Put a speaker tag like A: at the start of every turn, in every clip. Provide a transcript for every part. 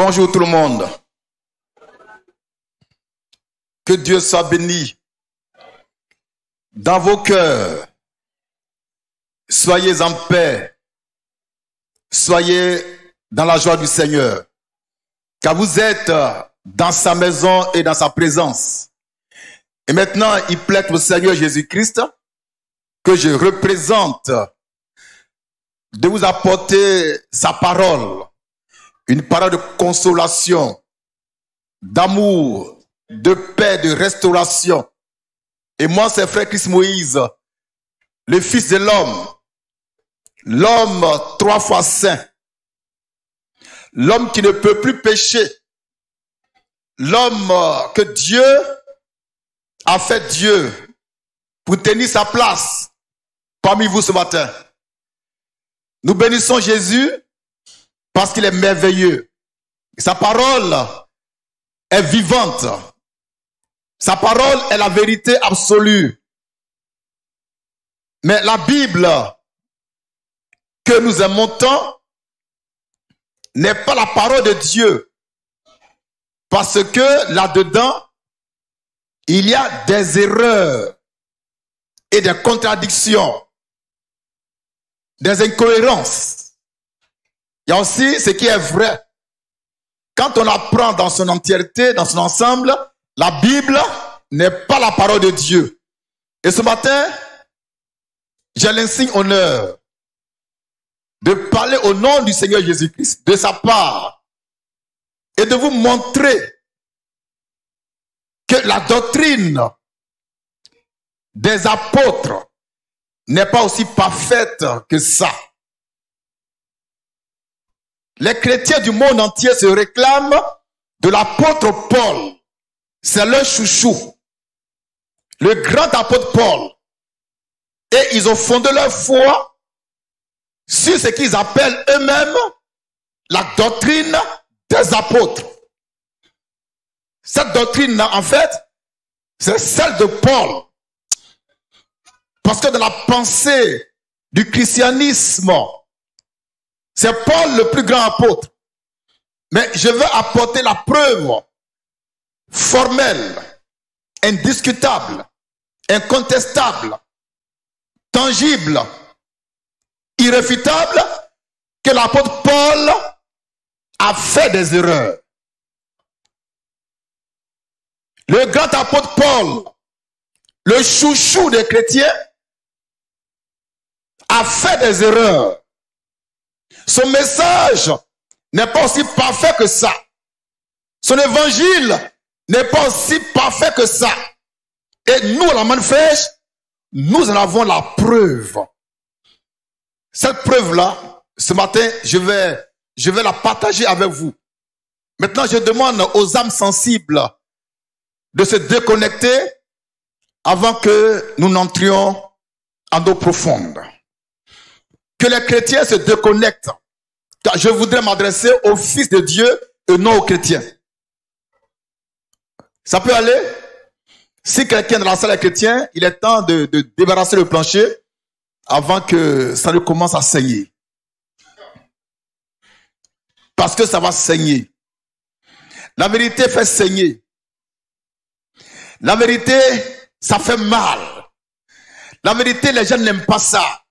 A: Bonjour tout le monde. Que Dieu soit béni dans vos cœurs. Soyez en paix. Soyez dans la joie du Seigneur. Car vous êtes dans sa maison et dans sa présence. Et maintenant, il plaît au Seigneur Jésus-Christ que je représente de vous apporter sa parole. Une parole de consolation, d'amour, de paix, de restauration. Et moi, c'est frère Christ Moïse, le fils de l'homme 3 fois saint, l'homme qui ne peut plus pécher, l'homme que Dieu a fait Dieu pour tenir sa place parmi vous ce matin. Nous bénissons Jésus parce qu'il est merveilleux. Sa parole est vivante. Sa parole est la vérité absolue. Mais la Bible que nous aimons tant n'est pas la parole de Dieu. Parce que là-dedans, il y a des erreurs et des contradictions, des incohérences. Il y a aussi ce qui est vrai. Quand on apprend dans son entièreté, dans son ensemble, la Bible n'est pas la parole de Dieu. Et ce matin, j'ai l'insigne honneur de parler au nom du Seigneur Jésus-Christ, de sa part, et de vous montrer que la doctrine des apôtres n'est pas aussi parfaite que ça. Les chrétiens du monde entier se réclament de l'apôtre Paul. C'est leur chouchou. Le grand apôtre Paul. Et ils ont fondé leur foi sur ce qu'ils appellent eux-mêmes la doctrine des apôtres. Cette doctrine, en fait, c'est celle de Paul. Parce que dans la pensée du christianisme, c'est Paul le plus grand apôtre. Mais je veux apporter la preuve formelle, indiscutable, incontestable, tangible, irréfutable, que l'apôtre Paul a fait des erreurs. Le grand apôtre Paul, le chouchou des chrétiens, a fait des erreurs. Son message n'est pas aussi parfait que ça. Son évangile n'est pas aussi parfait que ça. Et nous, à la Manne fraîche, nous en avons la preuve. Cette preuve-là, ce matin, je vais la partager avec vous. Maintenant, je demande aux âmes sensibles de se déconnecter avant que nous n'entrions en eau profonde. Que les chrétiens se déconnectent. Car je voudrais m'adresser au Fils de Dieu et non aux chrétiens. Ça peut aller? Si quelqu'un dans la salle est chrétien, il est temps de débarrasser le plancher avant que ça ne commence à saigner. Parce que ça va saigner. La vérité fait saigner. La vérité, ça fait mal. La vérité, les gens n'aiment pas ça.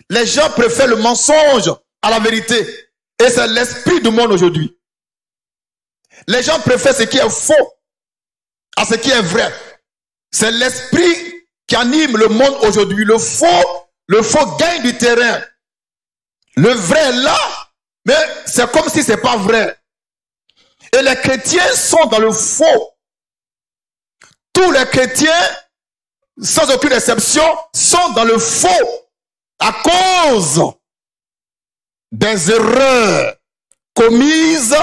A: Les gens préfèrent le mensonge à la vérité. Et c'est l'esprit du monde aujourd'hui. Les gens préfèrent ce qui est faux à ce qui est vrai. C'est l'esprit qui anime le monde aujourd'hui. Le faux gagne du terrain. Le vrai est là, mais c'est comme si c'est pas vrai. Et les chrétiens sont dans le faux. Tous les chrétiens, sans aucune exception, sont dans le faux. À cause des erreurs commises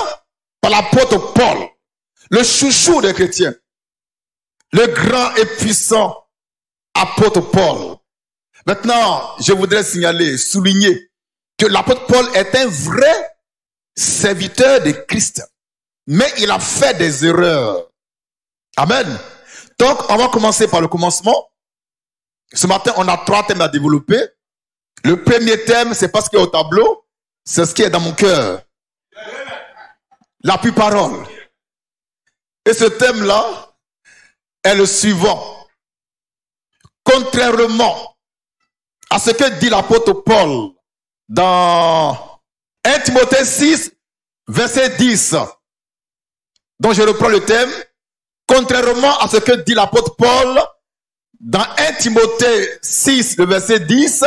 A: par l'apôtre Paul, le chouchou des chrétiens, le grand et puissant apôtre Paul. Maintenant, je voudrais signaler, souligner que l'apôtre Paul est un vrai serviteur de Christ, mais il a fait des erreurs. Amen. Donc, on va commencer par le commencement. Ce matin, on a 3 thèmes à développer. Le premier thème, c'est pas ce qui est au tableau, c'est ce qui est dans mon cœur. l'appui-parole. Et ce thème-là est le suivant. Contrairement à ce que dit l'apôtre Paul dans 1 Timothée 6, verset 10, dont je reprends le thème, contrairement à ce que dit l'apôtre Paul dans 1 Timothée 6, le verset 10,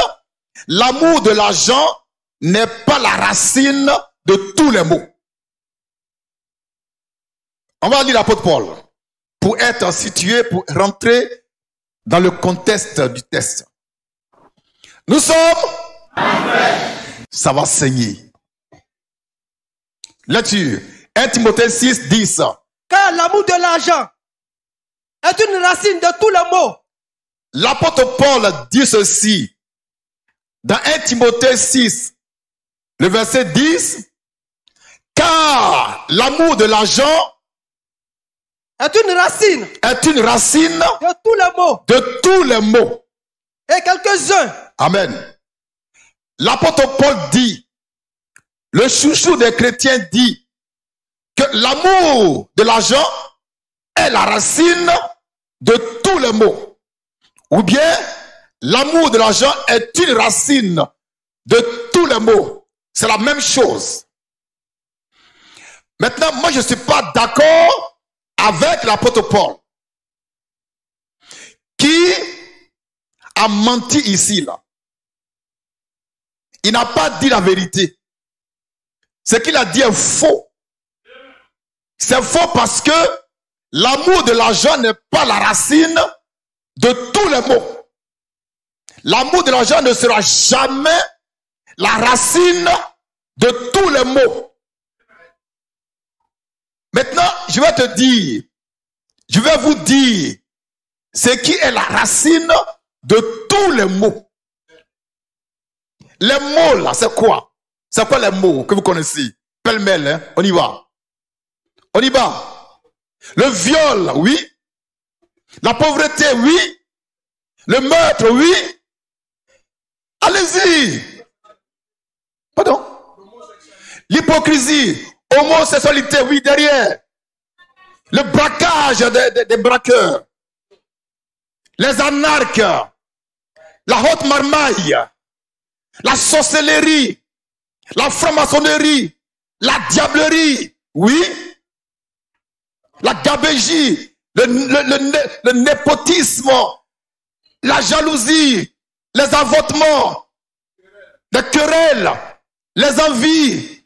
A: l'amour de l'argent n'est pas la racine de tous les maux. On va lire l'apôtre Paul pour être situé, pour rentrer dans le contexte du texte. Nous sommes. Amen. Ça va saigner. Lecture. 1 Timothée 6, 10.
B: Car l'amour de l'argent est une racine de tous les maux.
A: L'apôtre Paul dit ceci dans 1 Timothée 6, le verset 10. Car l'amour de l'argent
B: est une racine
A: de
B: tous les maux.
A: De tous les maux.
B: Et quelques-uns.
A: Amen. L'apôtre Paul dit, le chouchou des chrétiens dit que l'amour de l'argent est la racine de tous les maux. Ou bien, l'amour de l'argent est une racine de tous les maux. C'est la même chose. Maintenant, moi, je ne suis pas d'accord avec l'apôtre Paul, qui a menti ici, là. Il n'a pas dit la vérité. Ce qu'il a dit est faux. C'est faux parce que l'amour de l'argent n'est pas la racine de tous les maux. L'amour de l'argent ne sera jamais la racine de tous les maux. Maintenant, je vais vous dire ce qui est la racine de tous les maux. Les mots là, c'est quoi? C'est quoi les mots que vous connaissez? Pêle-mêle, hein? On y va. On y va. Le viol, oui. La pauvreté, oui. Le meurtre, oui. Allez-y. Pardon? L'hypocrisie, homosexualité, oui, derrière. Le braquage des braqueurs. Les anarques. La haute marmaille. La sorcellerie, la franc-maçonnerie, la diablerie, oui, la gabégie, le népotisme, la jalousie, les avortements, les querelles, les envies,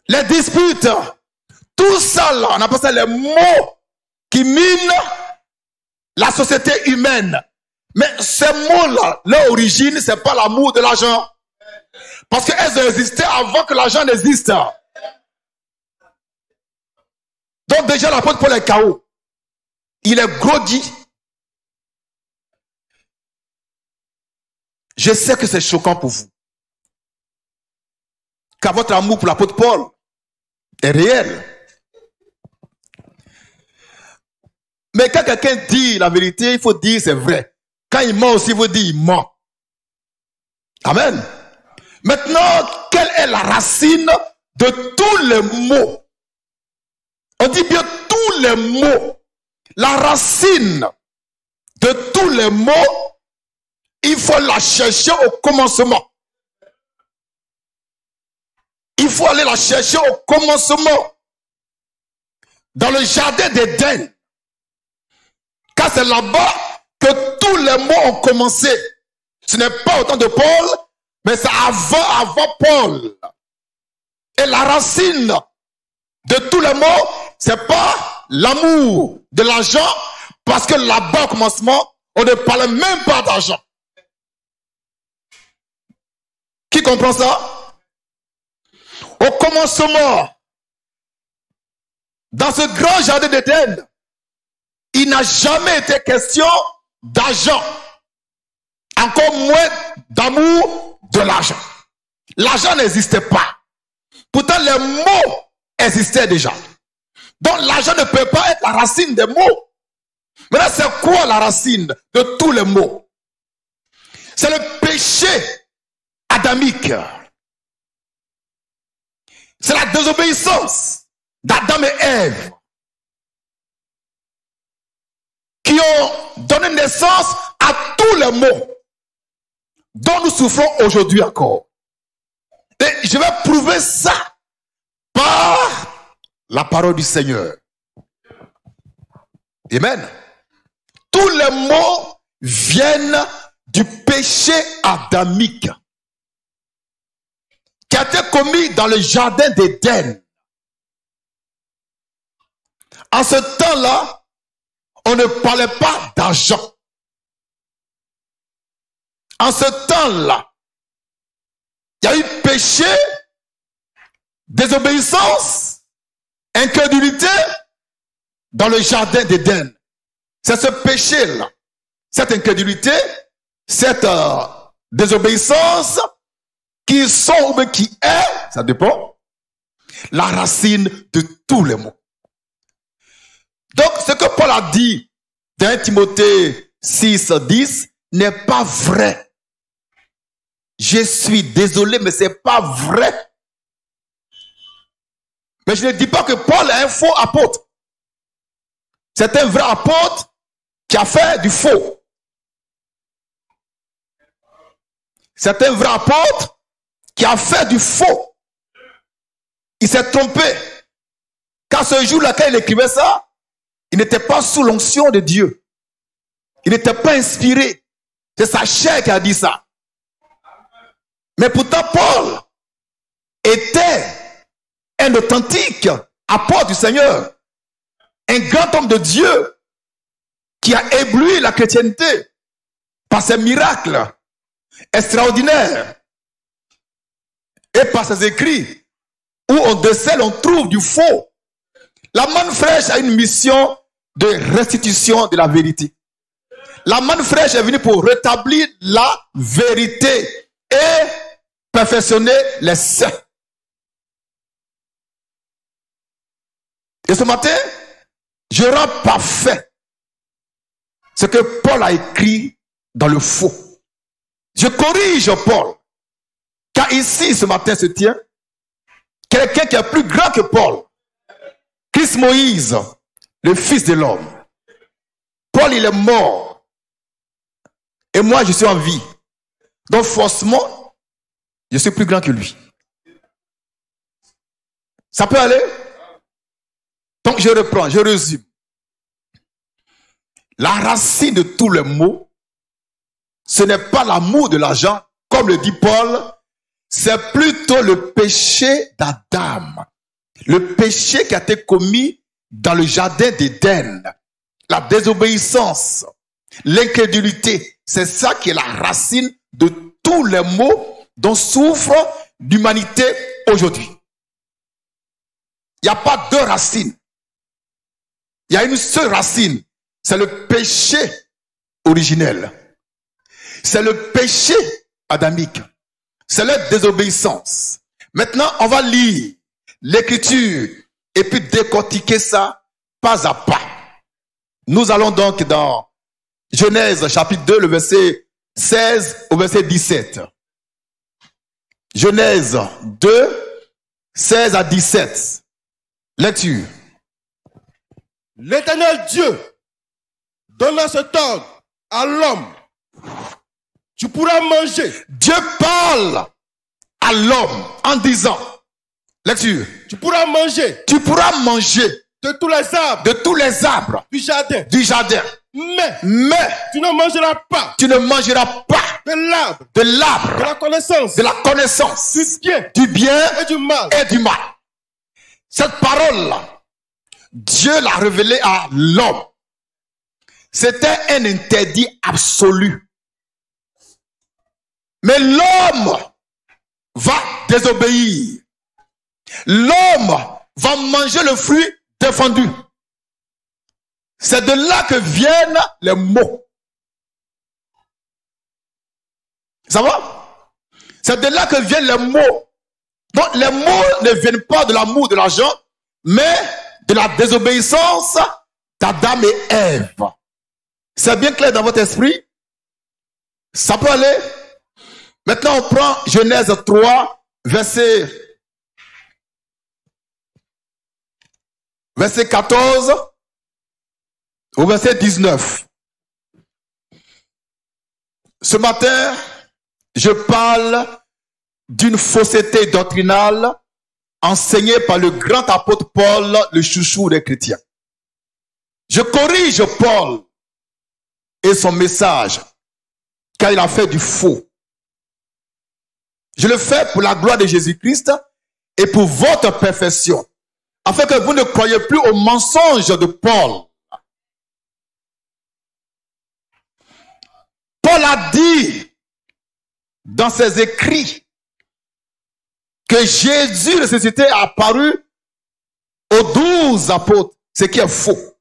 A: les disputes, tout ça là, on appelle ça les mots qui minent la société humaine. Mais ces mots-là, leur origine, c'est pas l'amour de l'argent. Parce qu'elles ont existé avant que l'argent n'existe. Donc déjà, l'apôtre Paul est KO. Il est groggy. Je sais que c'est choquant pour vous. Car votre amour pour l'apôtre Paul est réel. Mais quand quelqu'un dit la vérité, il faut dire c'est vrai. Quand il ment aussi, il faut dire il ment. Amen. Maintenant, quelle est la racine de tous les maux? On dit bien tous les maux. La racine de tous les maux, il faut la chercher au commencement. Il faut aller la chercher au commencement. Dans le jardin d'Éden. Car c'est là-bas que tous les maux ont commencé. Ce n'est pas au temps de Paul, mais c'est avant Paul. Et la racine de tous les maux, c'est pas l'amour de l'argent, parce que là-bas au commencement, on ne parlait même pas d'argent. Qui comprend ça? Au commencement, dans ce grand jardin d'Éden, il n'a jamais été question d'argent, encore moins d'amour de l'argent. L'argent n'existait pas. Pourtant, les mots existaient déjà. Donc, l'argent ne peut pas être la racine des mots. Maintenant, c'est quoi la racine de tous les mots? C'est le péché adamique. C'est la désobéissance d'Adam et Ève qui ont donné naissance à tous les maux dont nous souffrons aujourd'hui encore. Et je vais prouver ça par la parole du Seigneur. Amen. Tous les maux viennent du péché adamique qui a été commis dans le jardin d'Éden. En ce temps-là, on ne parlait pas d'argent. En ce temps-là, il y a eu péché, désobéissance, incrédulité dans le jardin d'Éden. C'est ce péché-là, cette incrédulité, cette désobéissance qui sont ou qui est, ça dépend, la racine de tous les maux. Donc, ce que Paul a dit dans 1 Timothée 6, 10 n'est pas vrai. Je suis désolé, mais ce n'est pas vrai. Mais je ne dis pas que Paul est un faux apôtre. C'est un vrai apôtre qui a fait du faux. C'est un vrai apôtre qui a fait du faux. Il s'est trompé. Car ce jour-là, quand il écrivait ça, il n'était pas sous l'onction de Dieu. Il n'était pas inspiré. C'est sa chair qui a dit ça. Mais pourtant, Paul était un authentique apôtre du Seigneur. Un grand homme de Dieu qui a ébloui la chrétienté par ses miracles extraordinaires et par ses écrits où on décèle, on trouve du faux. La manne fraîche a une mission de restitution de la vérité. La manne fraîche est venue pour rétablir la vérité et perfectionner les saints. Et ce matin, je rends parfait ce que Paul a écrit dans le faux. Je corrige Paul. Car ici, ce matin, se tient quelqu'un qui est plus grand que Paul. Christ Moïse, le Fils de l'homme. Paul, il est mort. Et moi, je suis en vie. Donc, forcément, je suis plus grand que lui. Ça peut aller? Donc, je reprends, je résume. La racine de tous les maux, ce n'est pas l'amour de l'argent, comme le dit Paul, c'est plutôt le péché d'Adam. Le péché qui a été commis dans le jardin d'Éden. La désobéissance, l'incrédulité, c'est ça qui est la racine de tous les maux dont souffre l'humanité aujourd'hui. Il n'y a pas deux racines. Il y a une seule racine. C'est le péché originel. C'est le péché adamique. C'est la désobéissance. Maintenant, on va lire l'écriture et puis décortiquer ça pas à pas. Nous allons donc dans Genèse chapitre 2, le verset 16 au verset 17. Genèse 2, 16 à 17. Lecture.
B: L'Éternel Dieu donna cet ordre à l'homme. Tu pourras manger.
A: Dieu parle à l'homme en disant, lecture.
B: Tu pourras manger.
A: Tu pourras manger
B: De tous les arbres.
A: de tous les arbres
B: Du jardin.
A: du jardin. Mais
B: Tu ne mangeras pas.
A: tu ne mangeras pas
B: De l'arbre.
A: de l'arbre
B: De la connaissance.
A: de la connaissance
B: Du bien.
A: du bien
B: Et du mal.
A: et du mal. Cette parole-là, Dieu l'a révélée à l'homme. C'était un interdit absolu. Mais l'homme va désobéir. L'homme va manger le fruit défendu. C'est de là que viennent les maux. Ça va? C'est de là que viennent les maux. Donc les maux ne viennent pas de l'amour de l'argent, mais de la désobéissance d'Adam et Ève. C'est bien clair dans votre esprit? Ça peut aller? Maintenant, on prend Genèse 3, verset verset 14 au verset 19. Ce matin, je parle d'une fausseté doctrinale enseignée par le grand apôtre Paul, le chouchou des chrétiens. Je corrige Paul et son message, car il a fait du faux. Je le fais pour la gloire de Jésus-Christ et pour votre perfection, afin que vous ne croyiez plus aux mensonges de Paul. Paul a dit dans ses écrits que Jésus ressuscité a apparu aux 12 apôtres, ce qui est faux.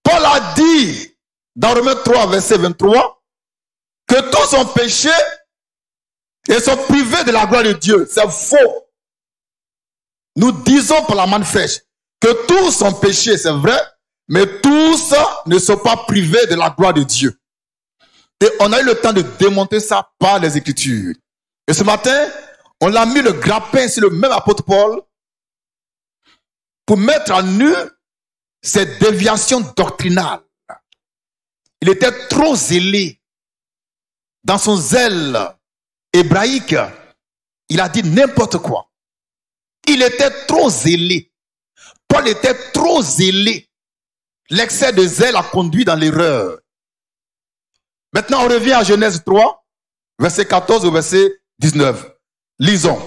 A: Paul a dit dans Romains 3, verset 23, que tous ont péché et sont privés de la gloire de Dieu. C'est faux. Nous disons par la manne fraîche que tous ont péché, c'est vrai, mais tous ne sont pas privés de la gloire de Dieu. Et on a eu le temps de démontrer ça par les Écritures. Et ce matin, on a mis le grappin sur le même apôtre Paul pour mettre à nu cette déviation doctrinale. Il était trop zélé. Dans son zèle hébraïque, il a dit n'importe quoi. Il était trop zélé. Paul était trop zélé. L'excès de zèle a conduit dans l'erreur. Maintenant, on revient à Genèse 3, verset 14 au verset 19. Lisons.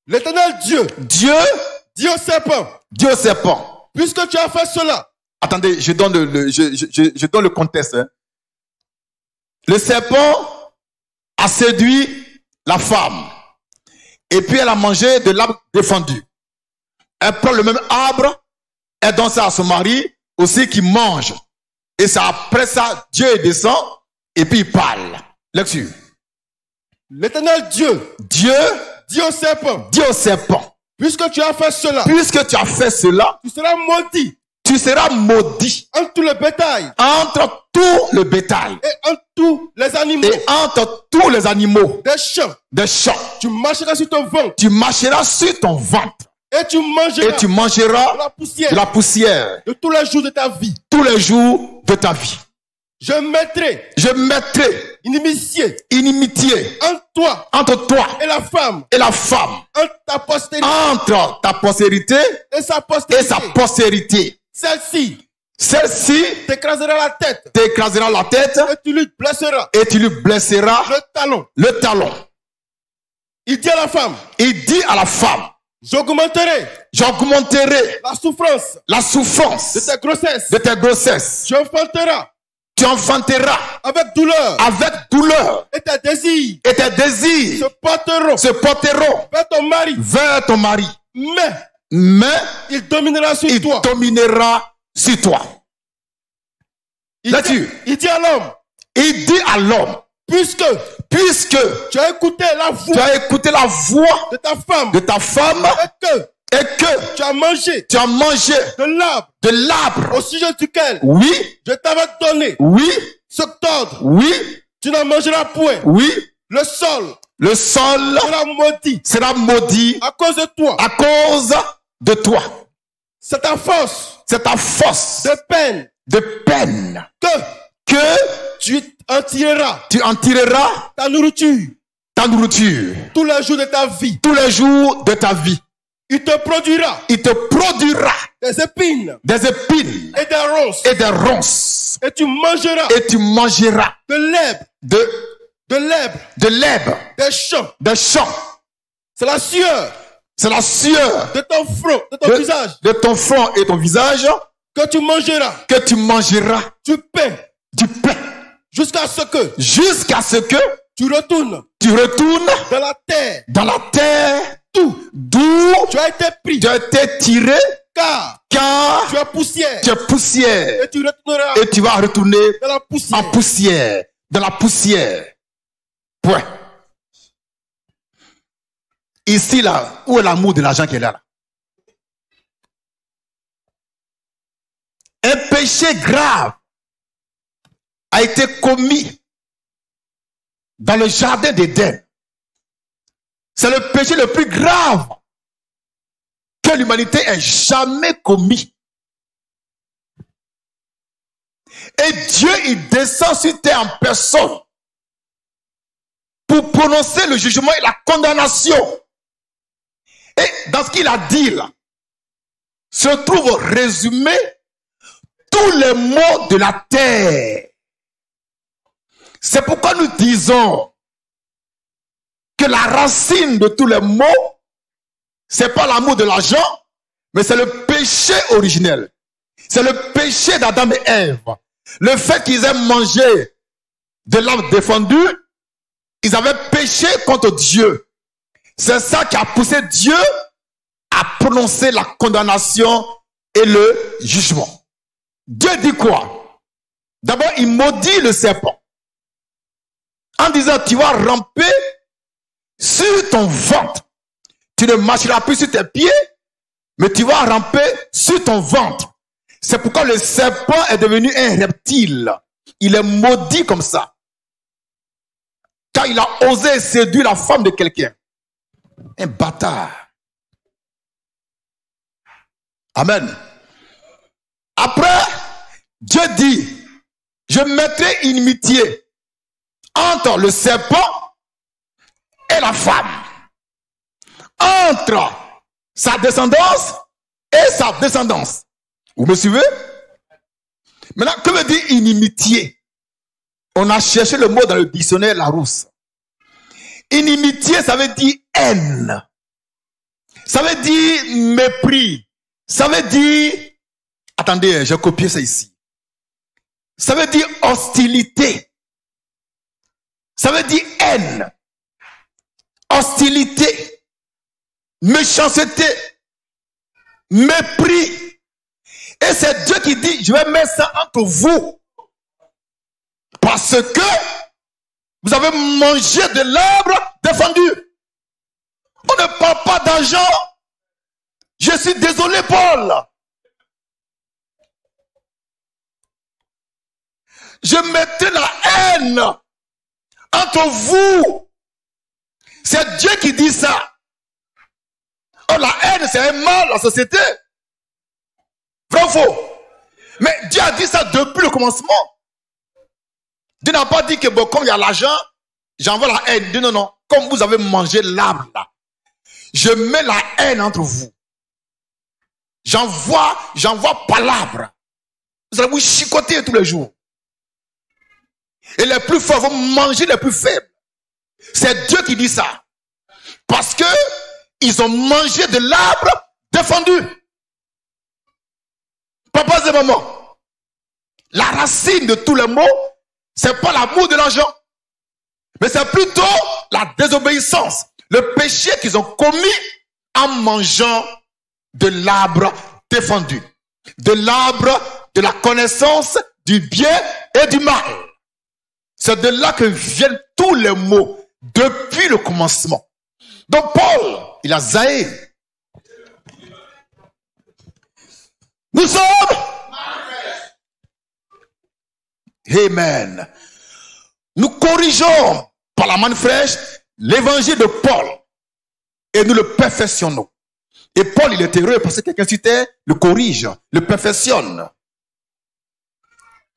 B: L'Éternel Dieu dit au serpent, puisque tu as fait cela.
A: Attendez, je donne le contexte. Hein. Le serpent a séduit la femme. Et puis elle a mangé de l'arbre défendu. Elle prend le même arbre, elle donne ça à son mari, aussi qui mange. Et c'est après ça, Dieu descend, et puis il parle. Lecture.
B: L'Éternel Dieu dit au serpent, puisque tu as fait cela,
A: tu seras maudit
B: entre tout le bétail,
A: et
B: entre tous les animaux,
A: des champs.
B: Tu marcheras sur ton ventre, et tu mangeras
A: de la poussière
B: de tous les jours de ta vie. Je mettrai inimitié
A: entre toi
B: et la femme,
A: entre ta postérité
B: et sa
A: postérité. Celle-ci
B: t'écrasera la tête, et tu lui blesseras
A: le talon.
B: Il dit à la femme, j'augmenterai la souffrance de tes grossesses. Tu enfanteras
A: avec douleur.
B: Et tes désirs se porteront
A: vers ton mari. Mais
B: il dominera sur toi. Il dit à l'homme, puisque tu as écouté la voix de ta femme, et que tu as mangé de l'arbre au sujet duquel je t'avais donné cet ordre, tu n'en mangeras point. Le sol sera maudit à cause de toi. C'est ta force de peine que tu en tireras ta nourriture tous les jours de ta vie. Il te produira des épines et des ronces. Et tu mangeras de l'herbe des champs. C'est la sueur de ton front,
A: de ton front et ton visage
B: que tu mangeras du pain jusqu'à ce que tu retournes dans la terre d'où tu as été tiré, car tu es poussière, et tu vas retourner
A: dans la poussière. Point. Ici, là, où est l'amour de l'argent qui est là? Un péché grave a été commis dans le jardin d'Éden. C'est le péché le plus grave que l'humanité ait jamais commis. Et Dieu, il descend sur terre en personne pour prononcer le jugement et la condamnation. Et dans ce qu'il a dit là, se trouve résumé tous les maux de la terre. C'est pourquoi nous disons que la racine de tous les maux, c'est pas l'amour de l'argent, mais c'est le péché originel. C'est le péché d'Adam et Ève. Le fait qu'ils aient mangé de l'arbre défendu, ils avaient péché contre Dieu. C'est ça qui a poussé Dieu à prononcer la condamnation et le jugement. Dieu dit quoi? D'abord, il maudit le serpent en disant, tu vas ramper sur ton ventre. Tu ne marcheras plus sur tes pieds, mais tu vas ramper sur ton ventre. C'est pourquoi le serpent est devenu un reptile. Il est maudit comme ça. Car il a osé séduire la femme de quelqu'un. Un bâtard. Amen. Après, Dieu dit, je mettrai inimitié entre le serpent et la femme. Entre sa descendance et sa descendance. Vous me suivez? Maintenant, que veut dire inimitié? On a cherché le mot dans le dictionnaire Larousse. Inimitié, ça veut dire haine. Ça veut dire mépris. Ça veut dire... Attendez, j'ai copié ça ici. Ça veut dire hostilité. Ça veut dire haine. Hostilité. Méchanceté. Mépris. Et c'est Dieu qui dit, je vais mettre ça entre vous. Parce que vous avez mangé de l'arbre défendu. On ne parle pas d'argent. Je suis désolé, Paul. Je mettais la haine entre vous. C'est Dieu qui dit ça. Oh, la haine, c'est un mal dans la société. Vrai ou faux? Mais Dieu a dit ça depuis le commencement. Dieu n'a pas dit que bon, comme il y a l'argent, j'envoie la haine. Dieu, non, non. Comme vous avez mangé l'arbre là, je mets la haine entre vous. J'envoie palabres. Vous allez vous chicoter tous les jours. Et les plus forts vont manger les plus faibles. C'est Dieu qui dit ça. Parce que ils ont mangé de l'arbre défendu. Papa et maman, la racine de tous les maux, c'est pas l'amour de l'argent, mais c'est plutôt la désobéissance, le péché qu'ils ont commis en mangeant de l'arbre défendu, de l'arbre de la connaissance du bien et du mal. C'est de là que viennent tous les maux depuis le commencement. Donc Paul, il a zaï. Nous sommes. Amen. Nous corrigeons par la main fraîche l'évangile de Paul et nous le perfectionnons. Et Paul, il est heureux parce que quelqu'un sur terre le corrige, le perfectionne.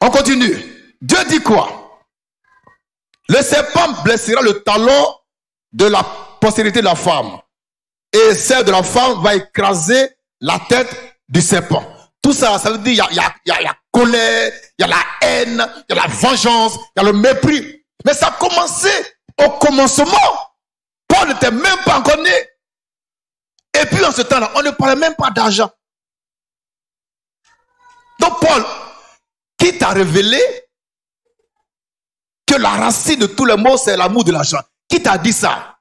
A: On continue. Dieu dit quoi? Le serpent blessera le talon de la postérité de la femme et celle de la femme va écraser la tête du serpent. Tout ça, ça veut dire il y a la colère, il y a la haine, il y a la vengeance, il y a le mépris. Mais ça a commencé au commencement. Paul n'était même pas encore né. Et puis en ce temps-là, on ne parlait même pas d'argent. Donc Paul, qui t'a révélé que la racine de tous les maux, c'est l'amour de l'argent? Qui t'a dit ça?